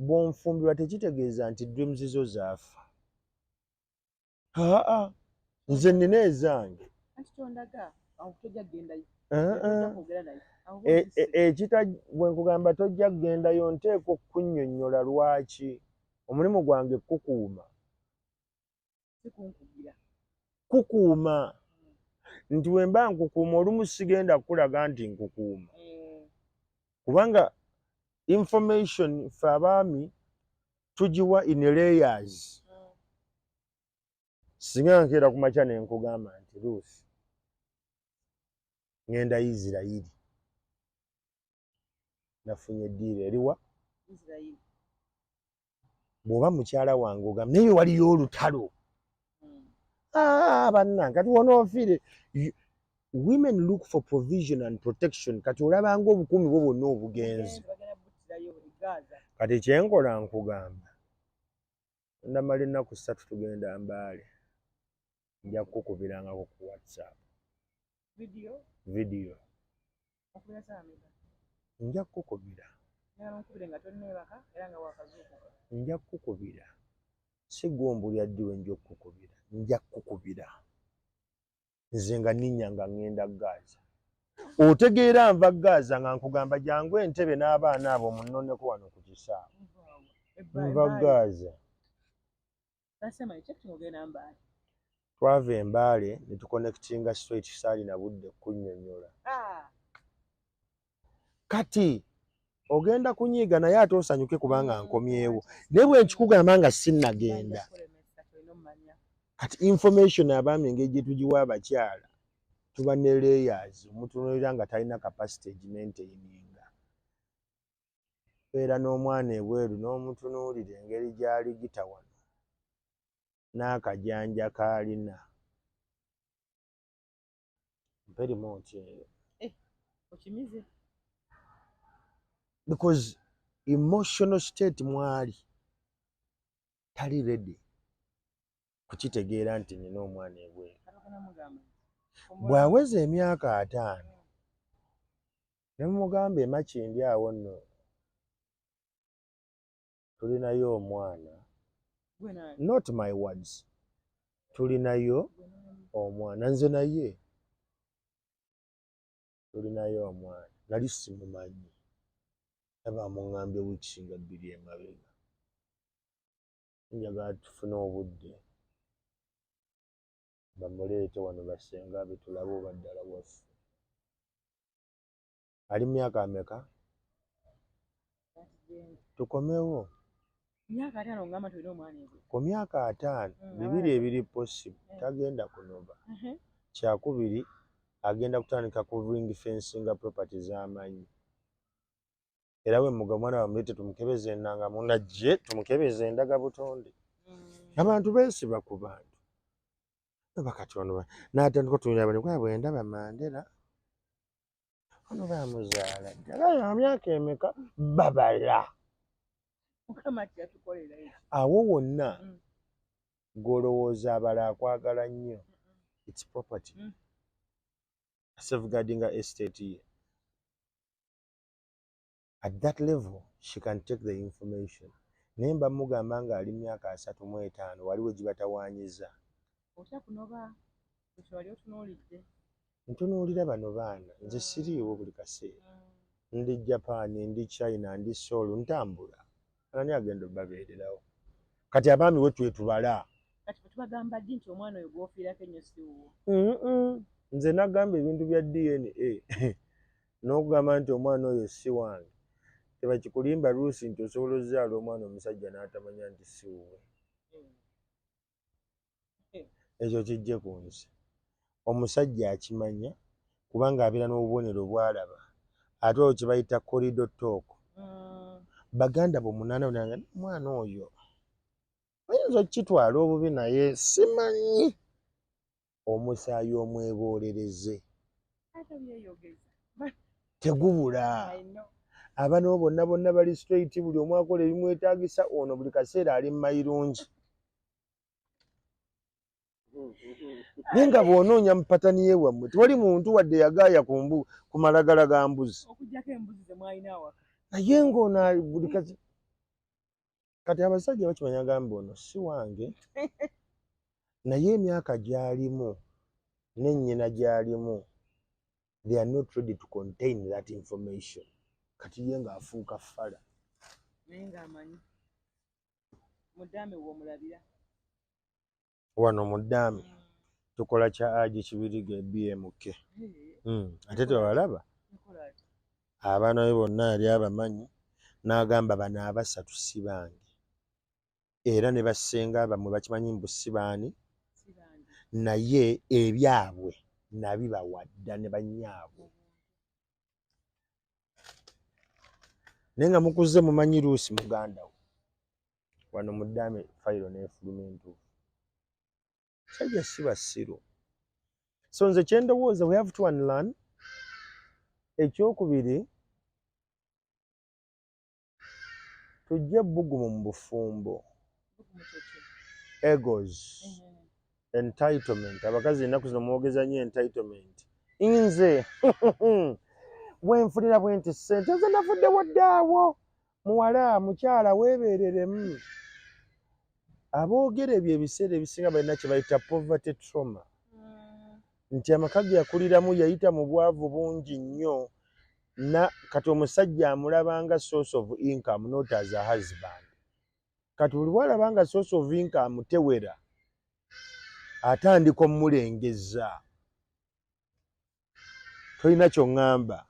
bw'onfumbirwa tekitegeeza nti dreams zo zaafa. Nze nina ezange. Bwe nkugamba tojja kugendayo nteekwa okunnyonnyola lwaki. Omulimu gwange kukuuma. Kukuuma. Nti bwe mba nkukuuma olumu sigenda kukulaga nti nkukuuma. Kubanga information ffe abaami tugiwa in layers. Singa nkeera ku makya ne nkugamba nti Ruth ngenda Israel. Nafunye eddiiro eriwa? Israel. Bw'oba mukyala wange ogamba naye waliyo olutalo. Bannange kati wonoofiire. Women look for provision and protection. Kati olabanga obukuumi bwo bwonna obugenzi. Kati kyenkola nkugamba. Ndamala ennaku 3 tugenda Mbale. Nja kukubirangako ku WhatsApp. Video. Nja kukubira. Nja kukubira. Sigumbulya ddi we nja okukubira. Nja kukubira. Nze nga ninnya nga ngenda Gaza. Otegeera nva Gaza nga nkugamba jangu Entebbe n'abaana abo munnoneko wano ku kisaawe. Nva Gaza. Twava e Mbale ne tuconnectinga straight saali na budde kunnyonnyola. Kati ogenda kunyiiga naye ate osanyuke kubanga nkomyewo. Naye bwe nkikugamba nga sinnagenda. Kati information abaami engeri gye tugiwa abakyala tuba ne layers. Omutunuulira nga talina capacity maintaininga. Beera n'omwana ebweru n'omutunuulira engeri gy'ali gita wano. N'akajanja k'alina. Mpe remote eyo. Okimize. Because emotional state mwali tali ready kukitegeera nti nina omwana ebweru. Bw'aweza emyaka 5 ne mugamba Makindi awo nno tulinayo omwana. Not my words. Tulinayo omwana. Nze naye tulinayo omwana. Nali simumanyi. Aba mungambye wiiki nga 2 emabega. Njagala tufune obudde. Bamuleete wano basenga abe tulabe oba ddala waffe. Ali myaka ameka? Tukomewo. Myaka 5 ngamba tulina omwana ebwe. Ku myaka 5, 2 ebiri possible. Tagenda kunoba. Kyakubiri agenda kutandika ku ring fencing properties z'amanyi. Era we muga mwana bamuleete tumukebeze ennanga munajje tumukebeze endaga butonde. Abantu beesiba ku bantu. Bakati ono n'atandika otunyira bane kwa bwe ndaba Mandela. Ono bamuzaala. Ddala myaka emeka? Babala. Mukama kyatukolera ekyo. Awo wonna golowooza abala akwagala nnyo. It's property. Safeguarding her estate ye. At that level, she can take the information. Naye mba mugamba nga ali myaka 35 waliwo gye batawaanyiza. Otya kunoba ekyali otunuulidde. Ntunuulira bano baana. Nze siriiwo buli kaseera. Ndi Japan, ndi China, ndi Seoul, ntambula. Ani agenda obabeererawo. Kati abaami we twetubala. Kati tubagamba ddi nti omwana oyo gw'ofiirako ennyo si wuwo. Nze nagamba ebintu bya DNA. N'okugamba nti omwana oyo si wange. Tebakikulimba Rusi nti osobola ozaala omwana omusajja n'atamanya nti si wuwe. Ekyo kijje ku nsi. Omusajja akimanya kubanga abeera n'obubonero bw'alaba. Ate olwo kye bayita corridor talk. Baganda b'omunaana onanga omwana oyo oyinza okukitwala obubi naye simanyi. Omusaayi omwebolereze. Tegubula. Abano bonna bali straight buli omu akola ebimwetaagisa ono buli kaseera ali mayirungi. Naye nga bw'onoonya mu patani y'ewammwe tewali muntu wadde yagaaya ku malagala ga mbuzi. Okuggyako embuzi ze mwalina awaka. Naye ng'ono buli kaseera kati abasajja bakimanya gamba ono si wange naye emyaka gy'alimu n'ennyina gy'alimu they are not ready to contain that information. Kati ye ng'afuuka ffala naye ng'amanyi muddaame w'omulabira wano mu ddaame tukola kya agi kibirige BMK ate tebalaba abaana be bonna yali abamanyi n'agamba bano abasatu si bange era ne bassenga bamwe bakimanyi mbu si baani naye ebyabwe nabibawadda ne bannyaabwe naye nga mukuze mumanyi Luusi muganda we wano mu ddaame fayiro n'efuluma entuufu sajja si basiru. So nze kye ndowooza we have to unlearn. Ekyokubiri tujje bbugumu mu bufumbo egos entitlement. Abakazi ennaku zino mwogeza nnyo entitlement. Nze bwenfunira bwe nti ssente nze nafuddewo ddaawo muwala mukyala weebereremu. Aboogera ebyo ebiseera ebisinga balina kye bayita poverty trauma nti amaka ge yakuliramu yayita mu bwavu bungi nnyo na kati omusajja amulabanga source of income not as a husband. Kati buli bw'alabanga source of income tewera atandika omulengeza. Tolina ky'oŋŋamba.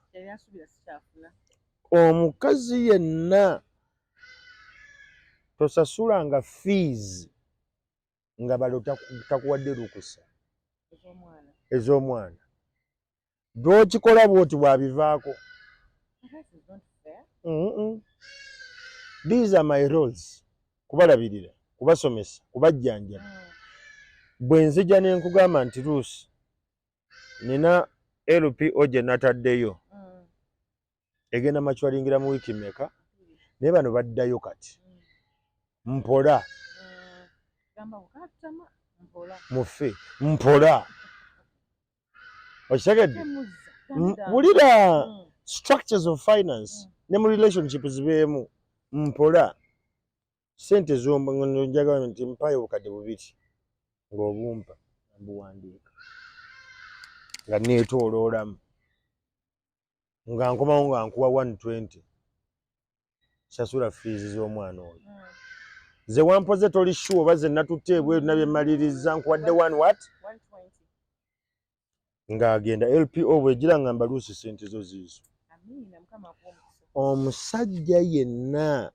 Omukazi yenna tosasulanga fees nga balo takuwadde lukusa ez'omwana. Bw'okikola bw'oti bwabivaako. These are my roles. Kubalabirira, kubasomesa, kubajjanjaba. Bwe nzija ne nkugamba nti Luusi nina LPO gye nataddeyo egenda makywalingira mu wiiki mmeka naye bano baddayo kati mpola mufe mpola okitegedde wulira structures of finance ne mu relationship zibeemu mpola sente z'onjagala nti mpayo obukadde bubiri ng'obumpa mbuwandiika nga neetooloolamu nga nkomawo nga nkuwa 120 sasula fees z'omwana oyo. Ze wampoze toli sure oba ze natutte ebweru nabye mmaliriza nkuwadde 120 ng'agenda LPO bw'egira ngamba Luusi sente zo ziizo. Omusajja yenna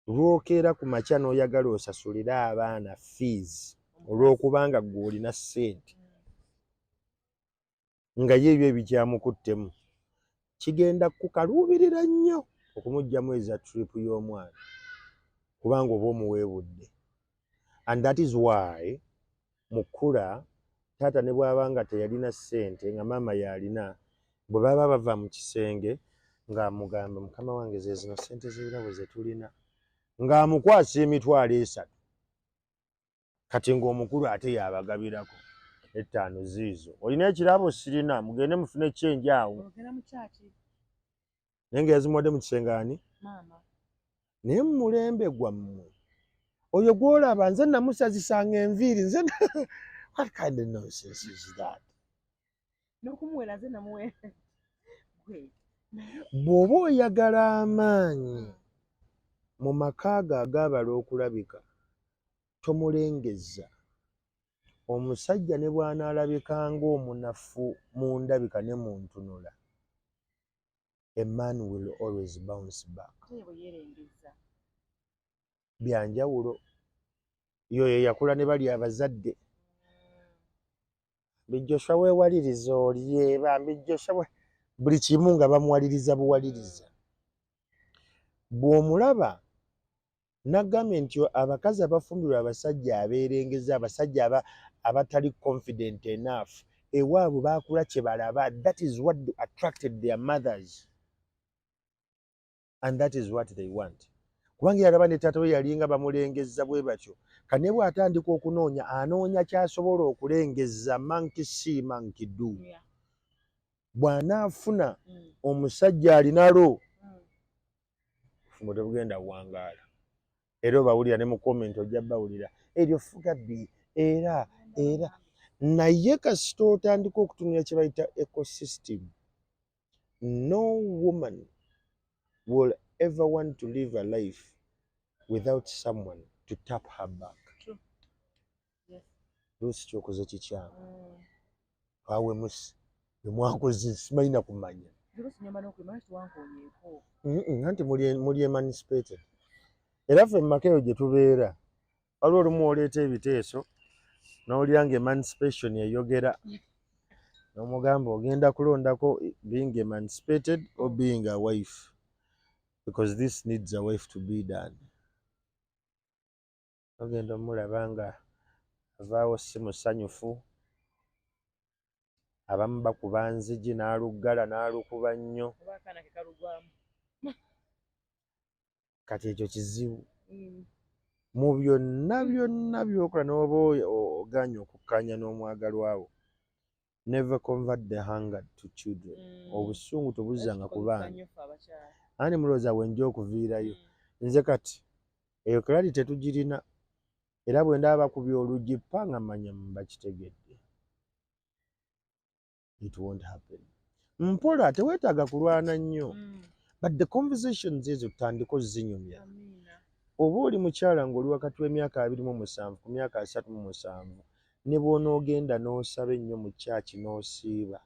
lw'okeera ku makya n'oyagala osasulire abaana fees olw'okubanga ggwe olina ssente nga ye ebyo ebikyamukuttemu kigenda kukaluubirira nnyo okumuggyamu eza trip y'omwana kubanga oba omuweebudde. And that is why mukula taata ne bw'abanga teyalina ssente nga maama yalina bwe baba bava mu kisenge ng'amugamba mukama wange ze zino ssente z'ebirabo ze tulina ng'amukwasa emitwalo 3 kati ng'omukulu ate yabagabirako 5 ziizo. Olina ekirabo sirina mugende mufune kyenje awo naye nga yazimuwadde mu kisenge ani naye mu mulembe gwammwe oyo gw'olaba nze namusazisanga enviiri nze what kind of nonsense is that? Bw'oba oyagala amaanyi mu maka go agaabala okulabika tomulengezza. Omusajja ne bw'anaalabikanga omunafu mu ndabika ne mu ntunula a man will always bounce back. Byanjawulo yoyo yakula ne bali abazadde bijjosha weewaliriza olye bambijjosha buli kimu nga bamuwaliriza buwaliriza. Bw'omulaba nagambye nti abakazi abafumbirwa abasajja abeerengeza abasajja abatali confident enough ewaabwe baakula kye balaba. That is what attracted their mothers and that is what they want. Kubanga yalaba ne taata we yalinga bamulengezza bwe batyo kane bw'atandika okunoonya anoonya kyasobola okulengezza monkey see monkey do. Bw'anaafuna omusajja alinalo obufumo tebugenda buwangaala. era obawulira ne mu comment ojja bawulira eryo Fugabbi era naye kasita otandika okutunira kye bayita ecosystem, no woman will ever want to live a life without someone to tap her back. Luusi kyokoze kikyamu awe musi emwakoze simanyi na kumanya nti muli emancipated era ffe mumakeyo gye tubeera waliwo olumu oleeta ebiteeso n'owulira nga emancipation eyogera n'omugamba ogenda kulondako being emancipated or being a wife because this needs a wife to be done. Ogenda omulaba nga avaawo si musanyufu, abamu bakuba nzigi n'aluggala n'alukuba nnyo kati ekyo kizibu mu byonna by'okola n'oba oganye okukkaanya n'omwagalwawo. Never convert the hunger to children. Obusungu tobuzanga ku baana ani mulowooza bwenja okuviirayo nze kati eyo kirali tetugirina era bwe ndaba bakubye oluggi panga manya bakitegedde. It won't happen. Mpola teweetaaga kulwana nnyo but the conversations ezo tutandika ozinyumya. Oba oli mukyala ng'oli wakati w'emyaka 27 ku myaka 37 ne bw'onoogenda n'osaba ennyo mu kyaki n'osiiba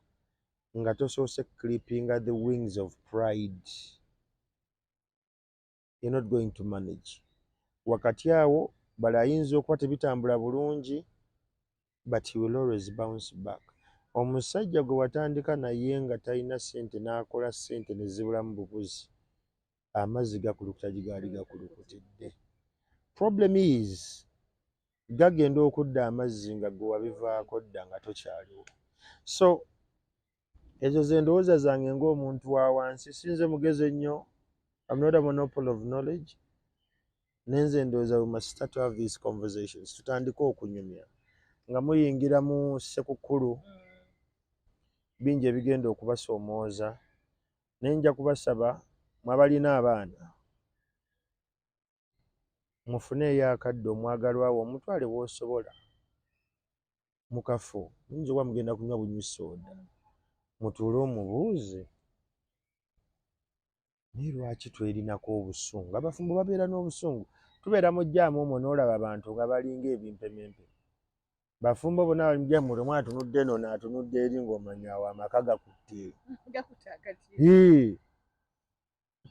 nga tosoose clippinga the wings of pride, you're not going to manage. Wakati awo bali ayinza okuba tebitambula bulungi but he will always bounce back. Omusajja gwe watandika naye nga talina ssente n'akola ssente ne zibulamu bubuzi, amazzi gakulukuta gye gaali gakulukutidde. Problem is gagenda okudda amazzi nga gwe wabivaako dda nga tokyaliwo. So ezo ze ndowooza zange ng'omuntu wa wansi, sinze mugezi ennyo, I'm not a monopoly of knowledge. Nenze ndowooza we must start to have these conversations. Tutandika okunyumya nga muyingira mu ssekukulu bingi ebigenda okubasoomooza, naye nja kubasaba mwabalina abaana mufuneeyo akadde omwagalwawo omutwale bw'osobola mu kafo, muyinza okuba mugenda kunywa bunywi sooda, mutuule omubuuze naye lwaki twerinako obusungu? Abafumbo babeera n'obusungu. Tubeera mu jjaamu omwo n'olaba abantu nga balinga ebimpemempe. Bafumbo bonna bali mu jjaamu, omwana atunudde eno n'atunudde eri ng'omanya awo amaka gakutte.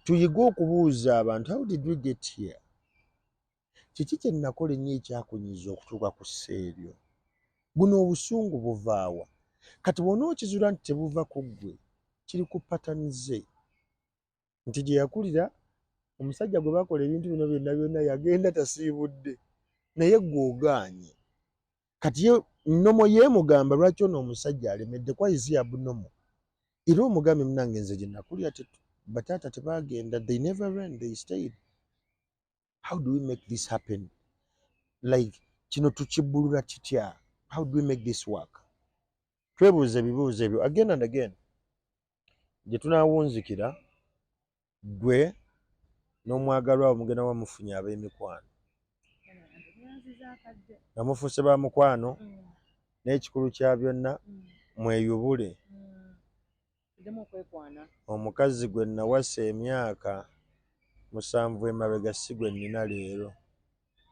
Tuyige okubuuza abantu, how did we get here? Kiki kye nakola ennyo ekyakunyiza okutuuka ku sseeryo? Buno obusungu buvaawa? Kati bw'onookizula nti tebuva ku ggwe, kiri ku patanize nti gye yakulira omusajja gwe bakola ebintu bino byonna yagenda tasiibudde naye gw'ogaanye. Kati ye nnomo yeemugamba lwaki ono omusajja alemedde kwa izi abnomo. Era omugambe munange nze gye nakulira bataata tebaagenda, they never ran, they stayed. How do we make this happen? Like kino tukibbulula kitya? How do we make this work? Twebuuze ebibuuzo ebyo again and again. Gye tunaawunzikira gwe n'omwagalwawo mugenda wamufunye ab'emikwano nga mufuuse ba mukwano, n'ekikulu kya byonna mweyubule. Omukazi gwe nawasa emyaka 7 emabega si gwe nnina leero,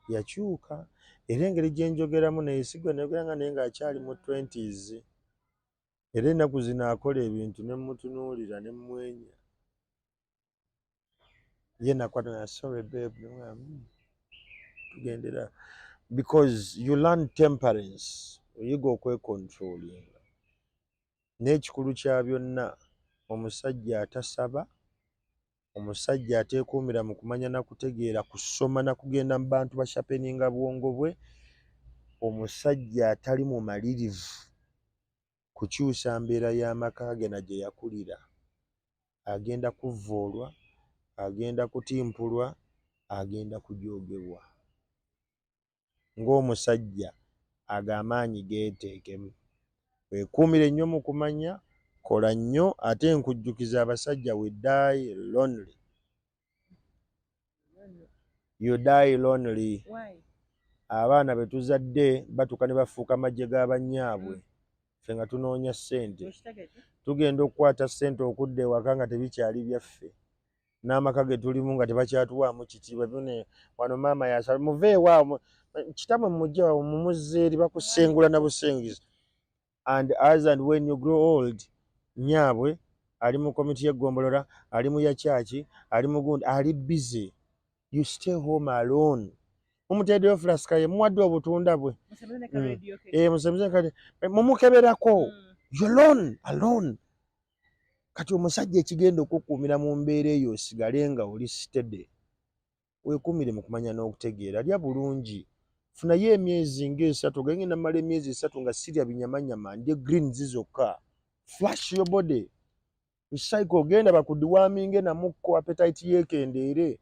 yakyuka era engeri gye njogeramu naye si gwe nayogera nga naye ng'akyali mu 20s. Era ennaku zino akola ebintu ne mutunuulira ne mmwenya. Ye nakwata na sorry babe, tugendera because you learn temperance, oyiga okwekontrolinga. N'ekikulu kya byonna omusajja atasaba, omusajja ateekuumira mu kumanya na kutegeera, kusoma na kugenda mu bantu bashapeninga bwongo bwe, omusajja atali mumalirivu kukyusa mbeera y'amaka ge na gye yakulira, agenda kuvvoolwa, agenda kutimpulwa, agenda kujoogebwa. Ng'omusajja ag'amaanyi geeteekemu. Weekuumire nnyo mu kumanya, kola nnyo, ate nkujjukiza abasajja we die lonely. you die lonely. Why? Abaana be tuzadde batuuka ne bafuuka majje g'abannyaabwe ffe nga tunoonya ssente. Tugenda okukwata ssente okudda ewaka nga tebikyali byaffe, n'amaka ge tulimu nga tebakyatuwaamu kitiibwa. Bino wano maama yasala muveewo, kitamwe mujja wawe mumuzze eri bakusengula na busengizi. And as and when you grow old, nyaabwe ali mu komiti y'eggombolola, ali mu ya kyaki, ali mu gundi, ali busy. You stay home alone. Mumuteedeyo flasika ye, muwadde obutunda bwe. Musemize kale mumukeberako. You alone. Kati omusajja ekigenda okukuumira mu mbeera eyo osigale nga oli steady. Weekuumire mu kumanya n'okutegeera. Lya bulungi. Funayo emyezi ng'esatu, genda mmala emyezi 3 nga sirya binyamanyama, ndye greens zokka. Flash your body. Cycle genda bakudiwaminge na mukko appetite yeekendeere.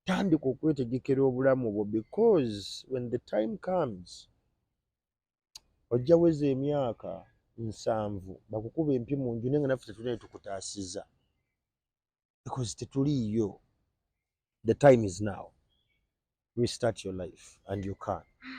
Tandika okwetegekera obulamu bwo, because when the time comes ojja weza emyaka 7 bakukuba empyi mu nju, nenga naffe tetulina tukutaasiza, because tetuliiyo. The time is now. Restart your life and you can.